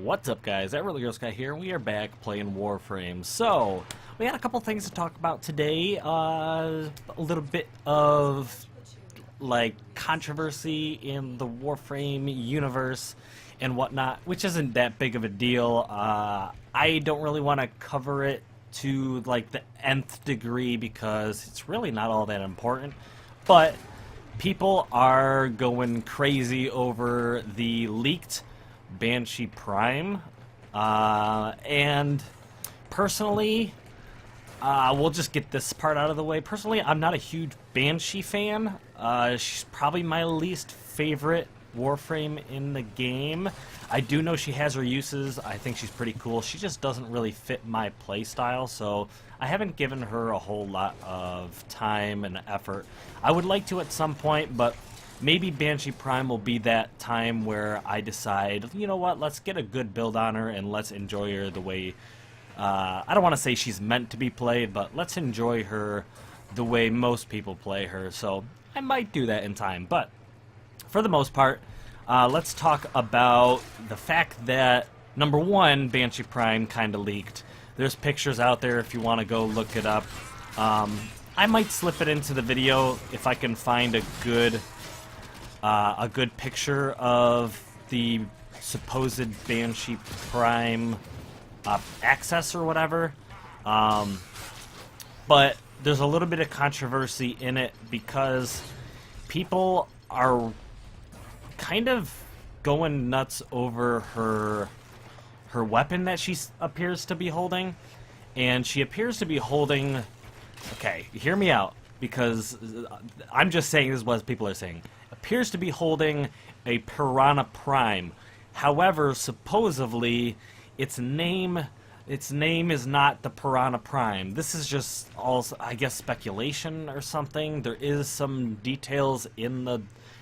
What's up, guys? That Really Girl Guy here, and we are back playing Warframe. So, we had a couple things to talk about today. A little bit of, like, controversy in the Warframe universe and whatnot, which isn't that big of a deal. I don't really want to cover it to, like, the nth degree because it's really not all that important. But people are going crazy over the leaked Banshee Prime, and personally, we'll just get this part out of the way. Personally, I'm not a huge Banshee fan. She's probably my least favorite Warframe in the game. I do know she has her uses. I think she's pretty cool. She just doesn't really fit my playstyle, so I haven't given her a whole lot of time and effort. I would like to at some point, but maybe Banshee Prime will be that time where I decide, you know what, let's get a good build on her and let's enjoy her the way, I don't want to say she's meant to be played, but let's enjoy her the way most people play her. So I might do that in time, but for the most part, let's talk about the fact that, number one, Banshee Prime kind of leaked. There's pictures out there if you want to go look it up. I might slip it into the video if I can find a good picture of the supposed Banshee Prime access or whatever. But there's a little bit of controversy in it because people are kind of going nuts over her weapon that she appears to be holding. And she appears to be holding... Okay, hear me out, because I'm just saying this is what people are saying. Appears to be holding a Piranha Prime. However, supposedly, its name is not the Piranha Prime. This is just all, I guess, speculation or something. There is some details in the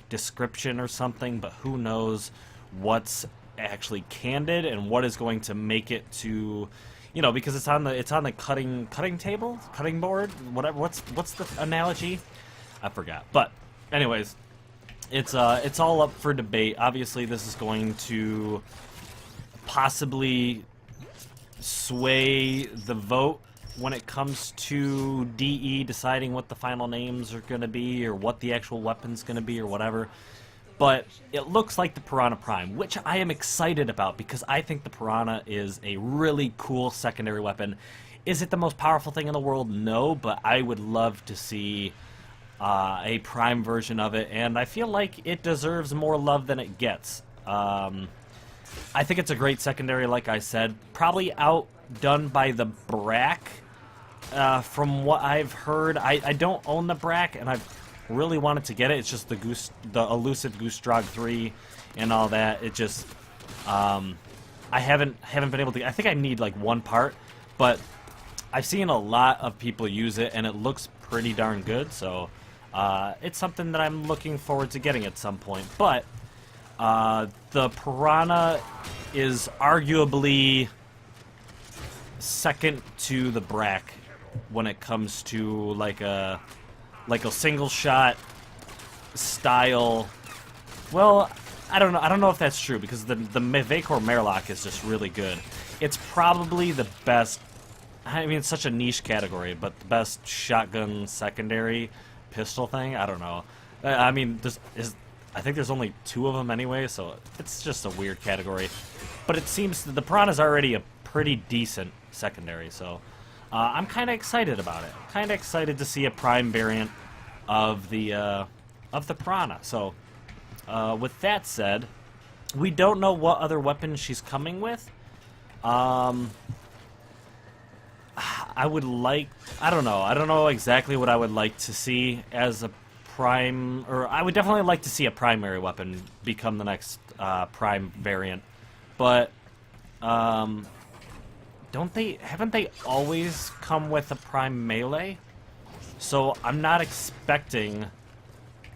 description or something, but who knows what's actually candid and what is going to make it to, you know, because it's on the cutting board, whatever. What's the analogy? I forgot. But anyways, it's all up for debate. Obviously, this is going to possibly sway the vote when it comes to DE deciding what the final names are going to be or what the actual weapon's going to be or whatever. But it looks like the Piranha Prime, which I am excited about because I think the Piranha is a really cool secondary weapon. Is it the most powerful thing in the world? No, but I would love to see a Prime version of it, and I feel like it deserves more love than it gets. I think it's a great secondary, like I said. Probably outdone by the Brack, from what I've heard. I don't own the Brack, and I've really wanted to get it. It's just the elusive Goose Drog 3 and all that. It just, I haven't been able to. I think I need like one part, but I've seen a lot of people use it, and it looks pretty darn good. So it's something that I'm looking forward to getting at some point. But the Piranha is arguably second to the Brack when it comes to like a single shot style. Well, I don't know if that's true because the Vacor Merlock is just really good. It's probably the best. I mean, it's such a niche category, but the best shotgun secondary pistol thing. I don't know. I mean, I think there's only 2 of them anyway, so it's just a weird category. But it seems that the Piranha's already a pretty decent secondary, so I'm kind of excited about it. Kind of excited to see a Prime variant of the Piranha. So with that said, we don't know what other weapons she's coming with. I would like... I don't know exactly what I would like to see as a Prime... Or I would definitely like to see a primary weapon become the next Prime variant. But, haven't they always come with a Prime melee? So I'm not expecting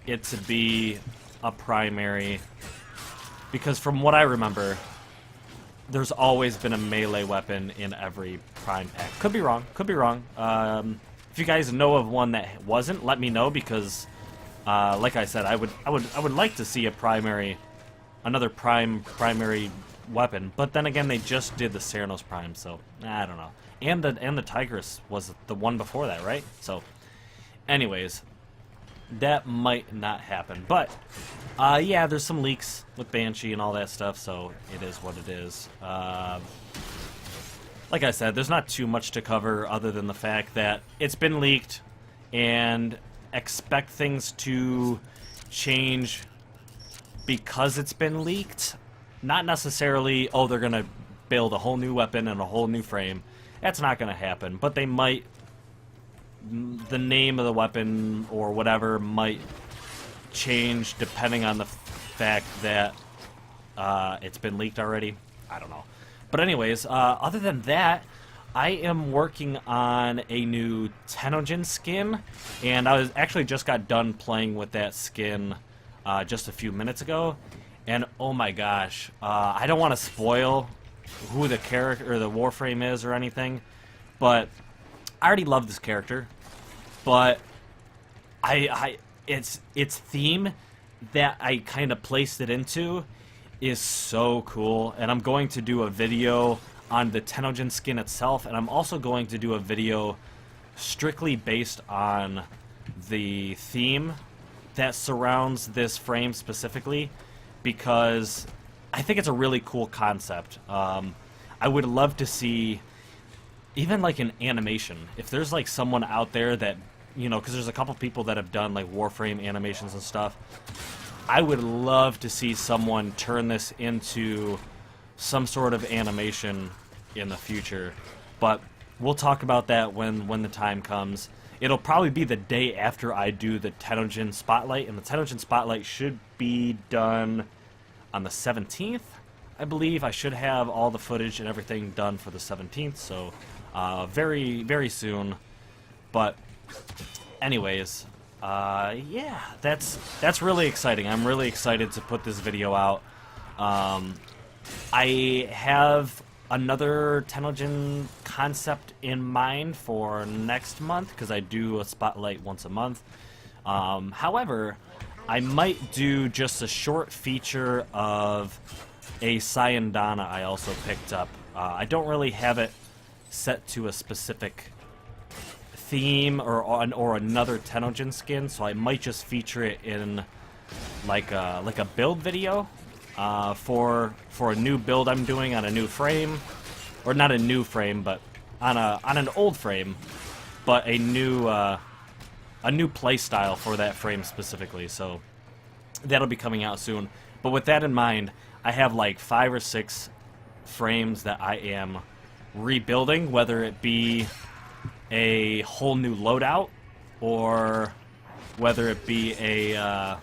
it to be a primary, because from what I remember, there's always been a melee weapon in every Prime pack. Could be wrong. If you guys know of one that wasn't, let me know, because like I said, I would like to see a primary, another primary weapon. But then again, they just did the Ceranos Prime, so I don't know. And the Tigris was the one before that, right? So, anyways, that might not happen. But yeah, there's some leaks with Banshee and all that stuff, so it is what it is. Like I said, there's not too much to cover other than the fact that it's been leaked, and expect things to change because it's been leaked. Not necessarily, oh, they're going to build a whole new weapon and a whole new frame. That's not going to happen, but they might, the name of the weapon or whatever might change depending on the fact that it's been leaked already. I don't know. But anyways, other than that, I am working on a new Tenojin skin, and I was actually just got done playing with that skin just a few minutes ago, and oh my gosh, I don't want to spoil who the character or the Warframe is or anything, but I already love this character, but its theme that I kind of placed it into is so cool, and I'm going to do a video on the Tenojin skin itself, and I'm also going to do a video strictly based on the theme that surrounds this frame specifically, because I think it's a really cool concept. I would love to see even like an animation. If there's like someone out there that, you know, because there's a couple people that have done like Warframe animations and stuff, I would love to see someone turn this into some sort of animation in the future. But we'll talk about that when the time comes. It'll probably be the day after I do the Tenojin Spotlight, and the Tenojin Spotlight should be done on the 17th, I believe. I should have all the footage and everything done for the 17th, so very, very soon. But anyways, yeah, that's really exciting. I'm really excited to put this video out. I have another Tenojin concept in mind for next month, because I do a spotlight once a month. However, I might do just a short feature of a Sayandana I also picked up. I don't really have it set to a specific theme or another Tenojin skin, so I might just feature it in like a build video for a new build I'm doing on a new frame, or not a new frame, but on an old frame, but a new play style for that frame specifically. So that'll be coming out soon. But with that in mind, I have like 5 or 6 frames that I am rebuilding, whether it be a whole new loadout or whether it be a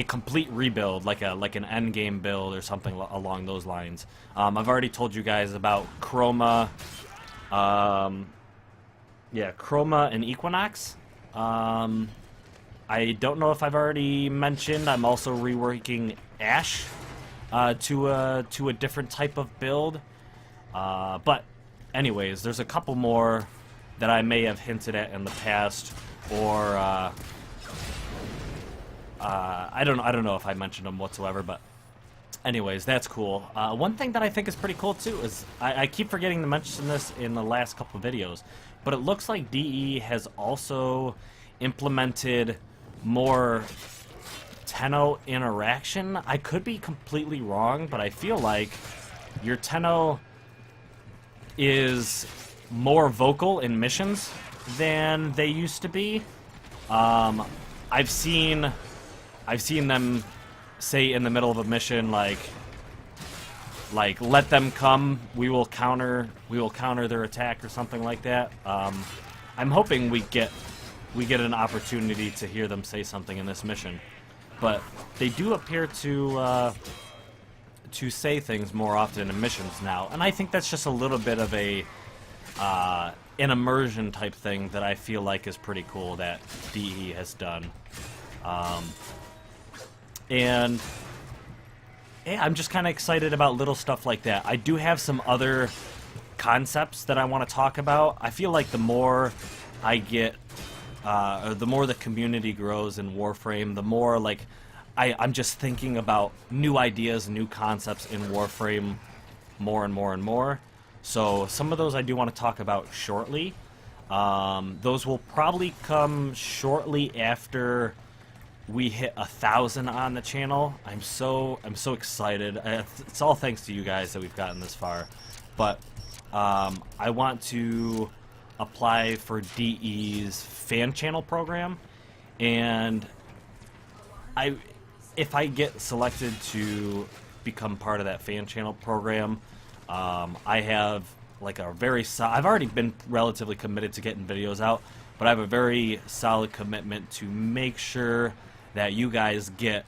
complete rebuild, like an end game build or something along those lines. I've already told you guys about Chroma, Chroma and Equinox. I don't know if I've already mentioned, I'm also reworking Ash to a different type of build. But anyways, there's a couple more that I may have hinted at in the past, or I don't know if I mentioned them whatsoever, but anyways, that's cool. One thing that I think is pretty cool too is I keep forgetting to mention this in the last couple videos, but it looks like DE has also implemented more Tenno interaction. I could be completely wrong, but I feel like your Tenno is more vocal in missions than they used to be. I've seen them say in the middle of a mission, like let them come, we will counter their attack or something like that. I'm hoping we get an opportunity to hear them say something in this mission, but they do appear to say things more often in missions now, and I think that's just a little bit of an immersion type thing that I feel like is pretty cool that DE has done. And yeah, I'm just kind of excited about little stuff like that. I do have some other concepts that I want to talk about. I feel like the more I get, or the more the community grows in Warframe, the more like I'm just thinking about new ideas, new concepts in Warframe more and more and more. So some of those I do want to talk about shortly. Those will probably come shortly after we hit 1,000 on the channel. I'm so excited. It's all thanks to you guys that we've gotten this far. But I want to apply for DE's fan channel program, and if I get selected to become part of that fan channel program, I have like a I've already been relatively committed to getting videos out, but I have a very solid commitment to make sure that you guys get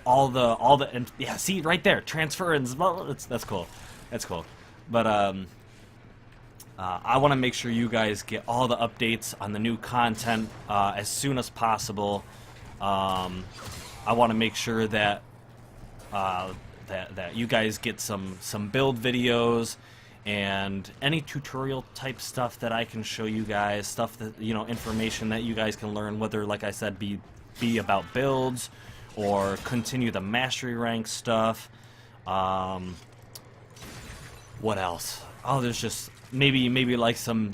all the and yeah, see right there, transference. Well, that's cool. That's cool. But I want to make sure you guys get all the updates on the new content as soon as possible. I want to make sure that that you guys get some build videos and any tutorial type stuff that I can show you guys, stuff that, you know, information that you guys can learn, whether, like I said, be about builds or continue the mastery rank stuff. What else? Oh, there's just maybe like some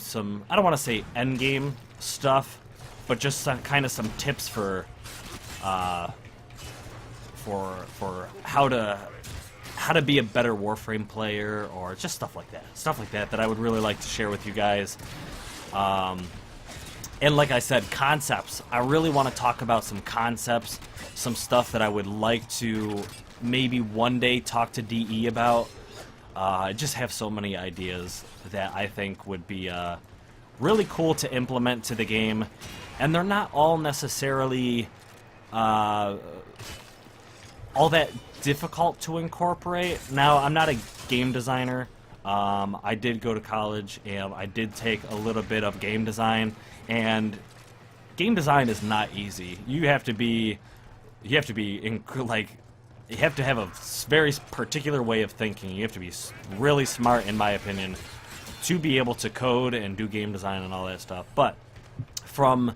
I don't want to say end game stuff, but just kind of some tips for how to be a better Warframe player, or just stuff like that I would really like to share with you guys. And like I said, concepts. I really want to talk about some concepts, some stuff that I would like to maybe one day talk to DE about. I just have so many ideas that I think would be really cool to implement to the game, and they're not all necessarily all that difficult to incorporate. Now, I'm not a game designer. I did go to college, and I did take a little bit of game design, and game design is not easy. You have to have a very particular way of thinking. You have to be really smart, in my opinion, to be able to code and do game design and all that stuff. But from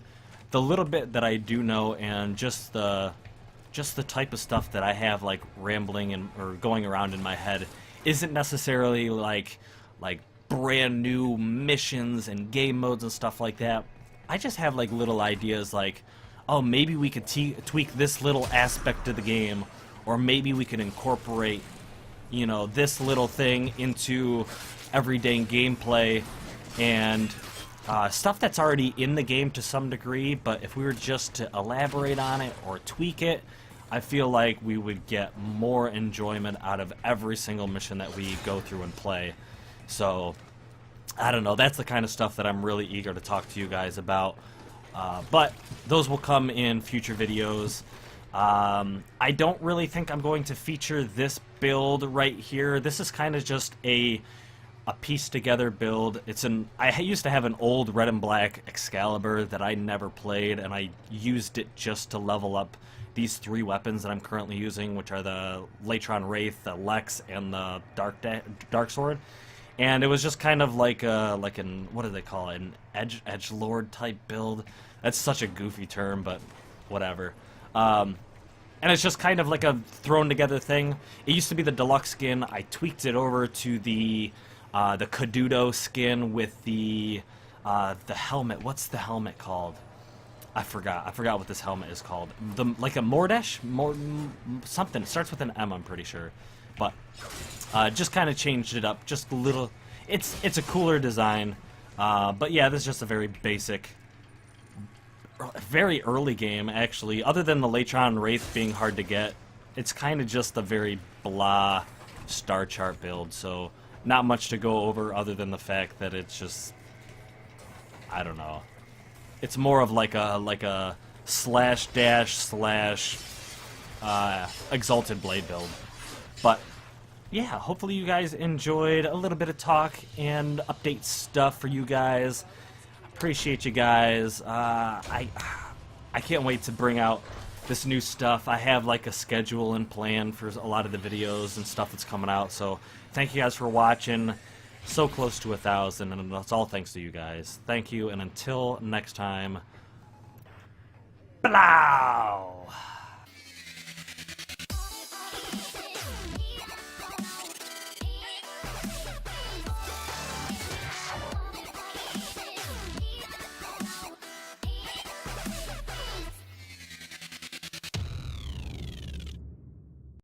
the little bit that I do know, and just the type of stuff that I have, like, rambling or going around in my head, isn't necessarily like brand new missions and game modes and stuff like that. I just have like little ideas, like, oh, maybe we could tweak this little aspect of the game, or maybe we could incorporate, you know, this little thing into everyday gameplay, and stuff that's already in the game to some degree, but if we were just to elaborate on it or tweak it, I feel like we would get more enjoyment out of every single mission that we go through and play. So, I don't know, that's the kind of stuff that I'm really eager to talk to you guys about. But those will come in future videos. I don't really think I'm going to feature this build right here. This is kind of just a piece together build. I used to have an old red and black Excalibur that I never played, and I used it just to level up these 3 weapons that I'm currently using, which are the Latron Wraith, the Lex, and the Dark Sword. And it was just kind of like an, what do they call it, an edgelord type build. That's such a goofy term, but whatever. And it's just kind of like a thrown together thing. It used to be the deluxe skin. I tweaked it over to the Cadudo skin with the helmet. What's the helmet called? I forgot what this helmet is called. Like a Mordesh? Something. It starts with an M, I'm pretty sure. But just kind of changed it up. Just a little. It's a cooler design. But yeah, this is just a very basic, very early game, actually. Other than the Latron Wraith being hard to get, it's kind of just a very blah star chart build. So not much to go over other than the fact that it's just, I don't know. It's more of like a slash dash slash Exalted Blade build. But yeah, hopefully you guys enjoyed a little bit of talk and update stuff for you guys. Appreciate you guys. I can't wait to bring out this new stuff. I have like a schedule and plan for a lot of the videos and stuff that's coming out. So thank you guys for watching. So close to 1,000, and that's all thanks to you guys. Thank you, and until next time, blow!